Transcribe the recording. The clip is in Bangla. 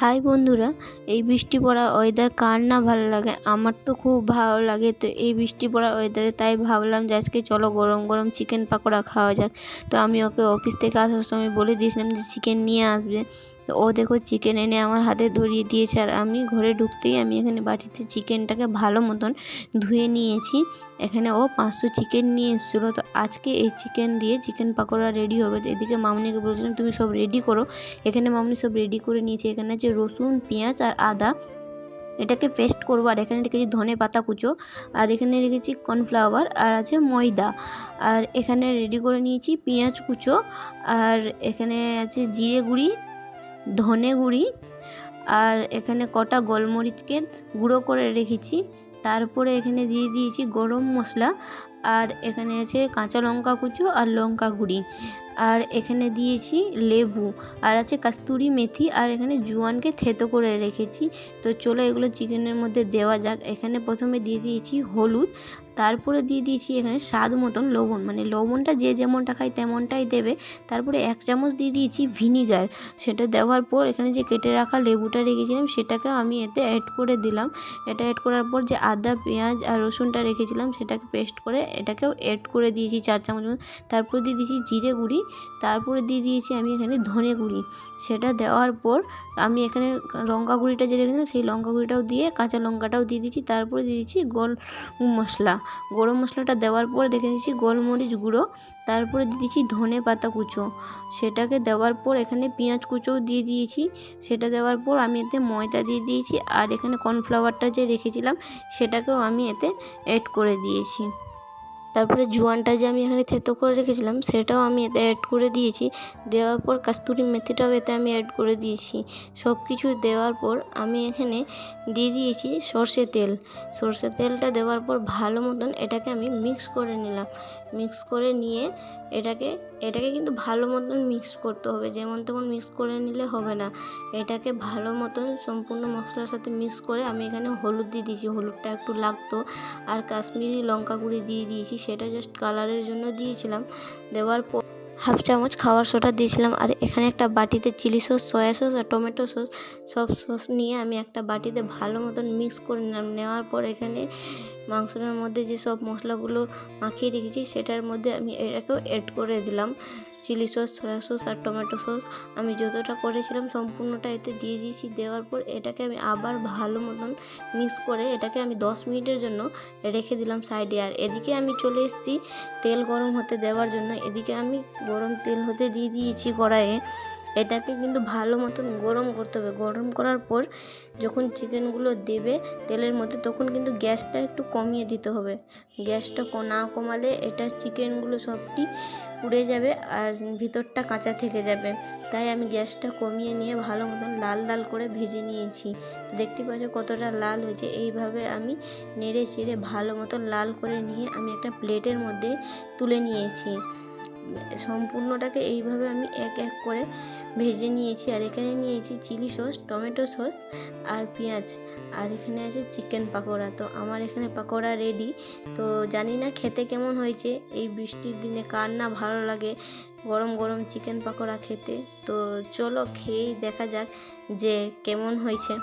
হাই বন্ধুরা, এই বৃষ্টি পড়া ওয়েদার কার না ভালো লাগে? আমার তো খুব ভালো লাগে। তো এই বৃষ্টি পড়া ওয়েদারে তাই ভাবলাম যে আজকে চলো গরম গরম চিকেন পাকোড়া খাওয়া যাক। তো আমি ওকে অফিস থেকে আসার সময় বলে দিয়েছিলাম যে চিকেন নিয়ে আসবে। তো ও দেখো চিকেন এনে আমার হাতে ধরিয়ে দিয়েছে, আর আমি ঘরে ঢুকতেই আমি এখানে বাটিতে চিকেনটাকে ভালো মতন ধুয়ে নিয়েছি। এখানে ও 500 চিকেন নিয়ে এসেছিলো। তো আজকে এই চিকেন দিয়ে চিকেন পাকোড়া রেডি হবে। তো এদিকে মামনিকে বলছিলাম তুমি সব রেডি করো। এখানে মামনি সব রেডি করে নিয়েছে। এখানে আছে রসুন, পেঁয়াজ আর আদা, এটাকে পেস্ট করবো। আর এখানে রেখেছি ধনে পাতা কুচো, আর এখানে রেখেছি কর্নফ্লাওয়ার, আর আছে ময়দা। আর এখানে রেডি করে নিয়েছি পেঁয়াজ কুচো, আর এখানে আছে জিরে গুঁড়ি, ধনে গুঁড়ি, আর এখানে কটা গোলমরিচকে গুঁড়ো করে রেখেছি। তারপরে এখানে দিয়ে দিয়েছি গরম মশলা, আর এখানে আছে কাঁচা লঙ্কা কুচো আর লঙ্কা গুঁড়ি, আর এখানে দিয়েছি লেবু, আর আছে কাস্তুরি মেথি, আর এখানে জোয়ানকে থেতো করে রেখেছি। তো চলো এগুলো চিকেনের মধ্যে দেওয়া যাক। এখানে প্রথমে দিয়ে দিয়েছি হলুদ, তারপরে দিয়ে দিয়েছি এখানে স্বাদ মতন লবণ, মানে লবণটা যে যেমনটা খায় তেমনটাই দেবে। তারপরে 1 চামচ দিয়ে দিয়েছি ভিনিগার। সেটা দেওয়ার পর এখানে যে কেটে রাখা লেবুটা রেখেছিলাম সেটাকেও আমি এতে অ্যাড করে দিলাম। এটা অ্যাড করার পর যে আদা, পেঁয়াজ আর রসুনটা রেখেছিলাম সেটাকে পেস্ট করে এটাকেও অ্যাড করে দিয়েছি 4 চামচ মতো। তারপর দিয়ে দিয়েছি জিরে গুঁড়ি, তারপরে দিয়ে দিয়েছি আমি এখানে ধনে গুঁড়ি। সেটা দেওয়ার পর আমি এখানে লঙ্কা গুঁড়িটা যে রেখেছিলাম সেই লঙ্কা গুঁড়িটাও দিয়ে কাঁচা লঙ্কাটাও দিয়ে দিয়েছি। তারপরে দিয়ে দিচ্ছি গরম মশলাটা দেওয়ার পর দেখে দিচ্ছি গোলমরিচ গুঁড়ো, তারপরে দিয়ে দিচ্ছি ধনে পাতা কুচো। সেটাকে দেওয়ার পর এখানে পেঁয়াজ কুচোও দিয়ে দিয়েছি। সেটা দেওয়ার পর আমি এতে ময়দা দিয়ে দিয়েছি, আর এখানে কর্নফ্লাওয়ারটা যে রেখেছিলাম সেটাকেও আমি এতে অ্যাড করে দিয়েছি। তারপরে জোয়ানটা যে আমি এখানে থেতো করে রেখেছিলাম সেটাও আমি এতে অ্যাড করে দিয়েছি। দেওয়ার পর কাস্তুরি মেথিটাও এতে আমি অ্যাড করে দিয়েছি। সব কিছু দেওয়ার পর আমি এখানে দিয়ে দিয়েছি সর্ষে তেল। সর্ষে তেলটা দেওয়ার পর ভালো মতন এটাকে আমি মিক্স করে নিলাম। মিক্স করে নিয়ে এটাকে কিন্তু ভালো মতন মিক্স করতে হবে, যেমন তেমন মিক্স করে নিলে হবে না। এটাকে ভালো মতন সম্পূর্ণ মশলার সাথে মিক্স করে আমি এখানে হলুদ দিয়ে দিয়েছি, হলুদটা একটু লাগতো, আর কাশ্মীরি লঙ্কা গুঁড়ি দিয়ে দিয়েছি, সেটা জাস্ট কালারের জন্য দিয়েছিলাম। দেওয়ার পর 1/2 চামচ খাবার সোডা দিয়েছিলাম। আর এখানে একটা বাটিতে চিলি সস, সয়া সস আর টমেটো সস, সব সস নিয়ে আমি একটা বাটিতে ভালো মতন মিক্স করে নিলাম। নেওয়ার পর এখানে মাংসটার মধ্যে যে সব মশলাগুলো মাখিয়ে রেখেছি সেটার মধ্যে আমি এটাকেও অ্যাড করে দিলাম। চিলি সস, সয়া সস আর টমেটো সস আমি যতটা করেছিলাম সম্পূর্ণটা এতে দিয়ে দিয়েছি। দেওয়ার পর এটাকে আমি আবার ভালো মতন মিক্স করে এটাকে আমি 10 মিনিটের জন্য রেখে দিলাম সাইডে। আর এদিকে আমি চলে এসেছি তেল গরম হতে দেওয়ার জন্য। এদিকে আমি গরম তেল হতে দিয়ে দিয়েছি কড়াইয়ে। এটাকে কিন্তু ভালো মতন গরম করতে হবে। গরম করার পর যখন চিকেনগুলো দেবে তেলের মধ্যে তখন কিন্তু গ্যাসটা একটু কমিয়ে দিতে হবে। গ্যাসটা না কমালে এটা চিকেনগুলো সবটি পুড়ে যাবে আর ভিতরটা কাঁচা থেকে যাবে। তাই আমি গ্যাসটা কমিয়ে নিয়ে ভালো মতন লাল লাল করে ভেজে নিয়েছি। দেখতে পাচ্ছ কতটা লাল হয়েছে। এইভাবে আমি নেড়ে চেড়ে ভালো মতন লাল করে নিয়ে আমি একটা প্লেটের মধ্যে তুলে নিয়েছি। সম্পূর্ণটাকে এইভাবে আমি এক এক করে ভেজে নিয়েছি। আর এখানে নিয়েছি চিলি সস, টমেটো সস আর পেঁয়াজ, আর এখানে আছে চিকেন পাকোড়া। তো আমার এখানে পাকোড়া রেডি। তো জানি না খেতে কেমন হয়েছে। এই বৃষ্টির দিনে কার না ভালো লাগে গরম গরম চিকেন পাকোড়া খেতে। তো চলো খেয়েই দেখা যাক যে কেমন হয়েছে।